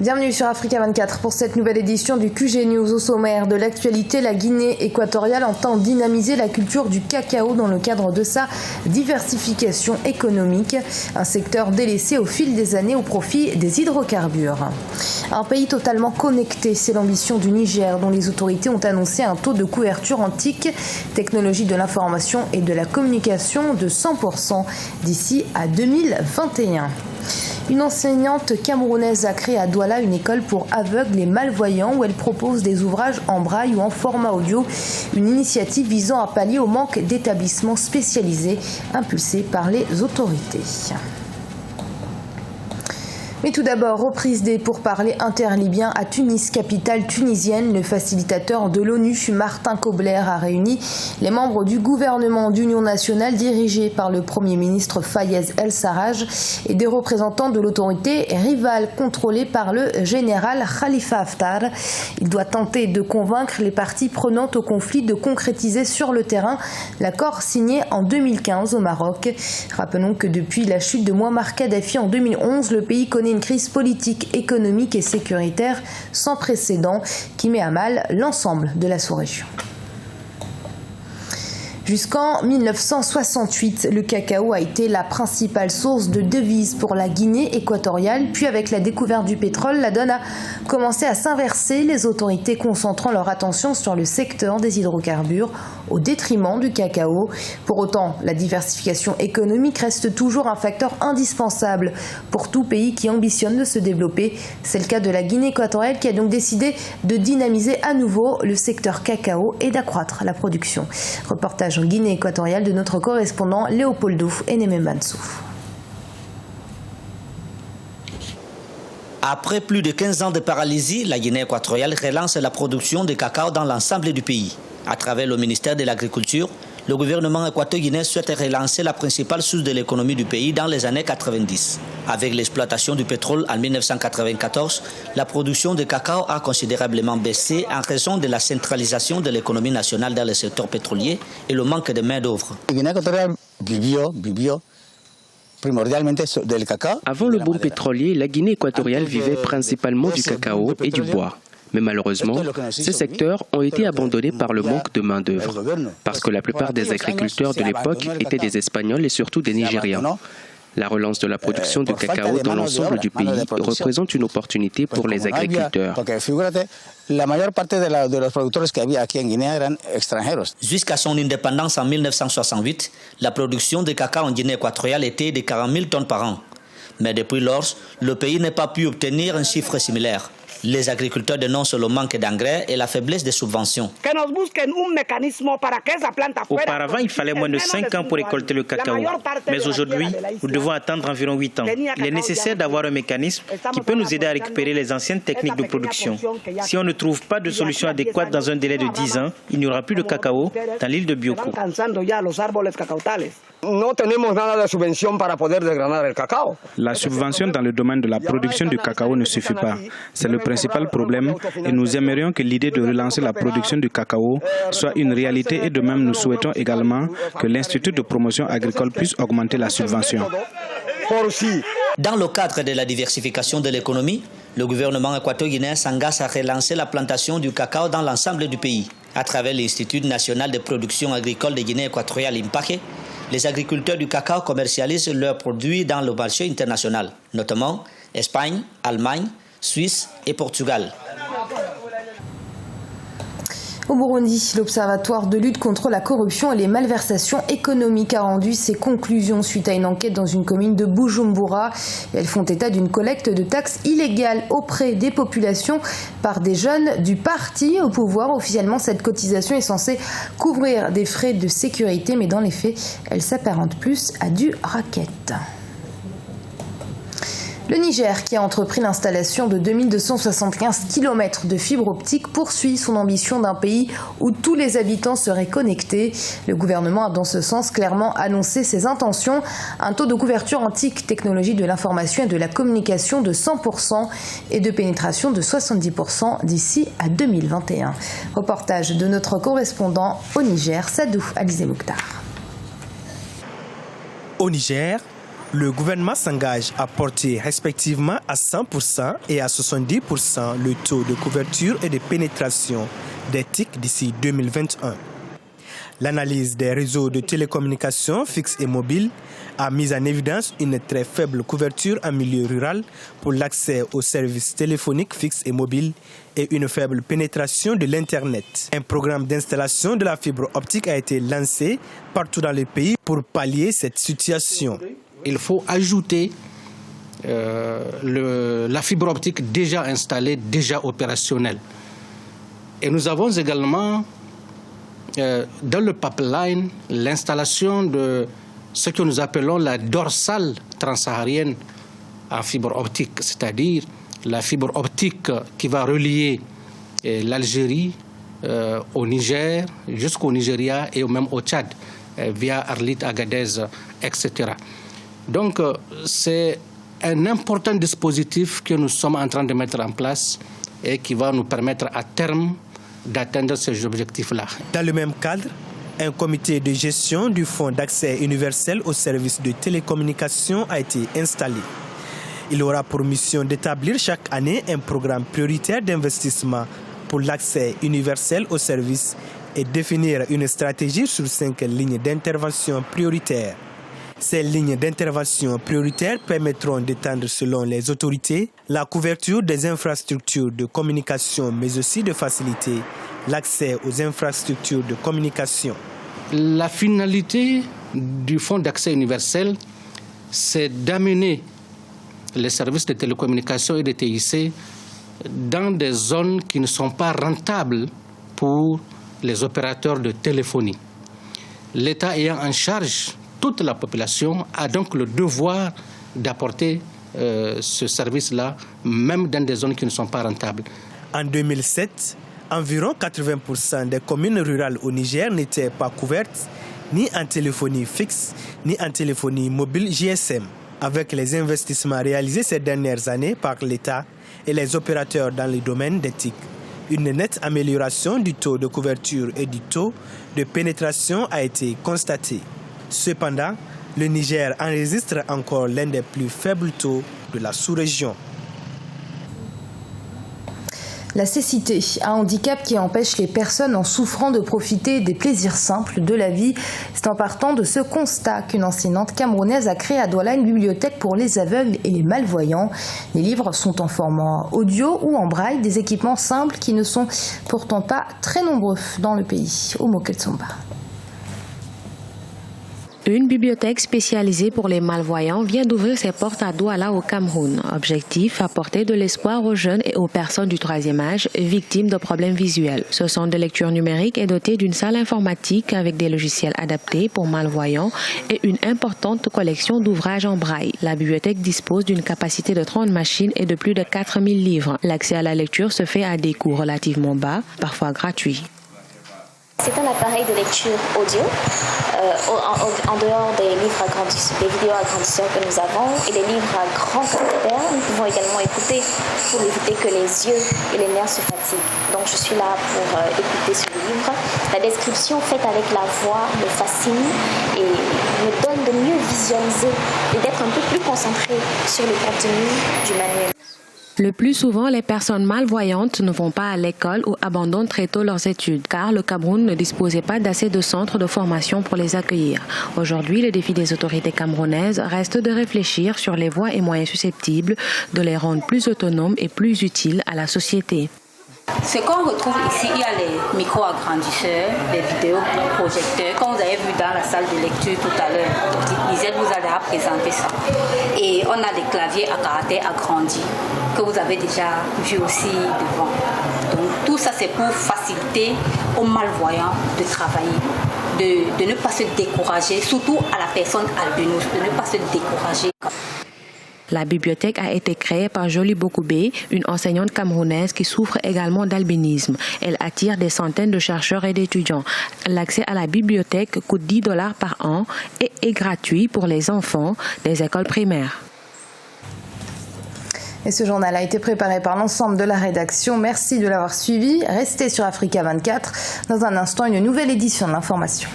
Bienvenue sur Africa 24 pour cette nouvelle édition du QG News. Au sommaire de l'actualité, la Guinée équatoriale entend dynamiser la culture du cacao dans le cadre de sa diversification économique, un secteur délaissé au fil des années au profit des hydrocarbures. Un pays totalement connecté, c'est l'ambition du Niger dont les autorités ont annoncé un taux de couverture en TIC, technologie de l'information et de la communication de 100% d'ici à 2021. Une enseignante camerounaise a créé à Douala une école pour aveugles et malvoyants où elle propose des ouvrages en braille ou en format audio, une initiative visant à pallier au manque d'établissements spécialisés impulsée par les autorités. Mais tout d'abord, reprise des pourparlers interlibyens à Tunis, capitale tunisienne. Le facilitateur de l'ONU, Martin Kobler, a réuni les membres du gouvernement d'union nationale dirigé par le Premier ministre Fayez El-Sarraj et des représentants de l'autorité rivale contrôlée par le général Khalifa Haftar. Il doit tenter de convaincre les parties prenantes au conflit de concrétiser sur le terrain l'accord signé en 2015 au Maroc. Rappelons que depuis la chute de Mouammar Kadhafi en 2011, le pays connaît une crise politique, économique et sécuritaire sans précédent qui met à mal l'ensemble de la sous-région. Jusqu'en 1968, le cacao a été la principale source de devises pour la Guinée équatoriale. Puis avec la découverte du pétrole, la donne a commencé à s'inverser, les autorités concentrant leur attention sur le secteur des hydrocarbures au détriment du cacao. Pour autant, la diversification économique reste toujours un facteur indispensable pour tout pays qui ambitionne de se développer. C'est le cas de la Guinée équatoriale qui a donc décidé de dynamiser à nouveau le secteur cacao et d'accroître la production. Reportage en Guinée équatoriale de notre correspondant Léopoldo Enememansou. Après plus de 15 ans de paralysie, la Guinée équatoriale relance la production de cacao dans l'ensemble du pays. À travers le ministère de l'Agriculture, le gouvernement équato-guinéen souhaite relancer la principale source de l'économie du pays dans les années 90. Avec l'exploitation du pétrole en 1994, la production de cacao a considérablement baissé en raison de la centralisation de l'économie nationale dans le secteur pétrolier et le manque de main-d'œuvre. La Guinée équatoriale vivió Avant le boom pétrolier, la Guinée équatoriale vivait principalement du cacao et du bois. Mais malheureusement, ces secteurs ont été abandonnés par le manque de main-d'œuvre, parce que la plupart des agriculteurs de l'époque étaient des Espagnols et surtout des Nigérians. La relance de la production du cacao dans l'ensemble du pays représente une opportunité pour les agriculteurs. Jusqu'à son indépendance en 1968, la production de cacao en Guinée équatoriale était de 40 000 tonnes par an. Mais depuis lors, le pays n'a pas pu obtenir un chiffre similaire. Les agriculteurs dénoncent le manque d'engrais et la faiblesse des subventions. Auparavant, il fallait moins de 5 ans pour récolter le cacao. Mais aujourd'hui, nous devons attendre environ 8 ans. Il est nécessaire d'avoir un mécanisme qui peut nous aider à récupérer les anciennes techniques de production. Si on ne trouve pas de solution adéquate dans un délai de 10 ans, il n'y aura plus de cacao dans l'île de Bioko. La subvention dans le domaine de la production du cacao ne suffit pas. C'est le principal problème et nous aimerions que l'idée de relancer la production du cacao soit une réalité et de même nous souhaitons également que l'Institut de promotion agricole puisse augmenter la subvention. Dans le cadre de la diversification de l'économie, le gouvernement équato-guinéen s'engage à relancer la plantation du cacao dans l'ensemble du pays. À travers l'Institut national de production agricole de Guinée équatoriale IMPACE, les agriculteurs du cacao commercialisent leurs produits dans le marché international, notamment Espagne, Allemagne, Suisse et Portugal. Au Burundi, l'Observatoire de lutte contre la corruption et les malversations économiques a rendu ses conclusions suite à une enquête dans une commune de Bujumbura. Elles font état d'une collecte de taxes illégales auprès des populations par des jeunes du parti au pouvoir. Officiellement, cette cotisation est censée couvrir des frais de sécurité, mais dans les faits, elle s'apparente plus à du racket. Le Niger, qui a entrepris l'installation de 2275 km de fibres optiques, poursuit son ambition d'un pays où tous les habitants seraient connectés. Le gouvernement a dans ce sens clairement annoncé ses intentions. Un taux de couverture en TIC, technologie de l'information et de la communication, de 100% et de pénétration de 70% d'ici à 2021. Reportage de notre correspondant au Niger, Sadou Alizé Mokhtar. Au Niger, Le gouvernement s'engage à porter respectivement à 100% et à 70% le taux de couverture et de pénétration des TIC d'ici 2021. L'analyse des réseaux de télécommunications fixes et mobiles a mis en évidence une très faible couverture en milieu rural pour l'accès aux services téléphoniques fixes et mobiles et une faible pénétration de l'Internet. Un programme d'installation de la fibre optique a été lancé partout dans le pays pour pallier cette situation. Il faut ajouter la fibre optique déjà installée, déjà opérationnelle. Et nous avons également dans le pipeline l'installation de ce que nous appelons la dorsale transsaharienne en fibre optique, c'est-à-dire la fibre optique qui va relier l'Algérie au Niger, jusqu'au Nigeria et même au Tchad, via Arlit, Agadez, etc. Donc c'est un important dispositif que nous sommes en train de mettre en place et qui va nous permettre à terme d'atteindre ces objectifs-là. Dans le même cadre, un comité de gestion du Fonds d'accès universel aux services de télécommunication a été installé. Il aura pour mission d'établir chaque année un programme prioritaire d'investissement pour l'accès universel aux services et définir une stratégie sur 5 lignes d'intervention prioritaires. Ces lignes d'intervention prioritaires permettront d'étendre selon les autorités la couverture des infrastructures de communication, mais aussi de faciliter l'accès aux infrastructures de communication. La finalité du Fonds d'accès universel, c'est d'amener les services de télécommunication et de TIC dans des zones qui ne sont pas rentables pour les opérateurs de téléphonie. L'État ayant en charge toute la population a donc le devoir d'apporter ce service-là, même dans des zones qui ne sont pas rentables. En 2007, environ 80% des communes rurales au Niger n'étaient pas couvertes ni en téléphonie fixe, ni en téléphonie mobile GSM. Avec les investissements réalisés ces dernières années par l'État et les opérateurs dans le domaine des TIC, une nette amélioration du taux de couverture et du taux de pénétration a été constatée. Cependant, le Niger enregistre encore l'un des plus faibles taux de la sous-région. La cécité, un handicap qui empêche les personnes en souffrant de profiter des plaisirs simples de la vie. C'est en partant de ce constat qu'une enseignante camerounaise a créé à Douala une bibliothèque pour les aveugles et les malvoyants. Les livres sont en format audio ou en braille, des équipements simples qui ne sont pourtant pas très nombreux dans le pays. Au Moketsomba. Une bibliothèque spécialisée pour les malvoyants vient d'ouvrir ses portes à Douala au Cameroun. Objectif, apporter de l'espoir aux jeunes et aux personnes du troisième âge victimes de problèmes visuels. Ce centre de lecture numérique est doté d'une salle informatique avec des logiciels adaptés pour malvoyants et une importante collection d'ouvrages en braille. La bibliothèque dispose d'une capacité de 30 machines et de plus de 4000 livres. L'accès à la lecture se fait à des coûts relativement bas, parfois gratuits. C'est un appareil de lecture audio, en dehors des livres agrandisseurs, des vidéos agrandisseurs que nous avons et des livres à grand caractère. Nous pouvons également écouter pour éviter que les yeux et les nerfs se fatiguent. Donc je suis là pour écouter ce livre. La description faite avec la voix me fascine et me donne de mieux visualiser et d'être un peu plus concentré sur le contenu du manuel. Le plus souvent, les personnes malvoyantes ne vont pas à l'école ou abandonnent très tôt leurs études, car le Cameroun ne disposait pas d'assez de centres de formation pour les accueillir. Aujourd'hui, le défi des autorités camerounaises reste de réfléchir sur les voies et moyens susceptibles de les rendre plus autonomes et plus utiles à la société. Ce qu'on retrouve ici, il y a les micro-agrandisseurs, les vidéoprojecteurs, comme vous avez vu dans la salle de lecture tout à l'heure. Lisette vous a déjà présenté ça. Et on a des claviers à caractère agrandi, que vous avez déjà vu aussi devant. Donc tout ça, c'est pour faciliter aux malvoyants de travailler, de ne pas se décourager, surtout à la personne albinos, de ne pas se décourager. La bibliothèque a été créée par Jolie Bokoubé, une enseignante camerounaise qui souffre également d'albinisme. Elle attire des centaines de chercheurs et d'étudiants. L'accès à la bibliothèque coûte $10 par an et est gratuit pour les enfants des écoles primaires. Et ce journal a été préparé par l'ensemble de la rédaction. Merci de l'avoir suivi. Restez sur Africa 24. Dans un instant, une nouvelle édition de l'information.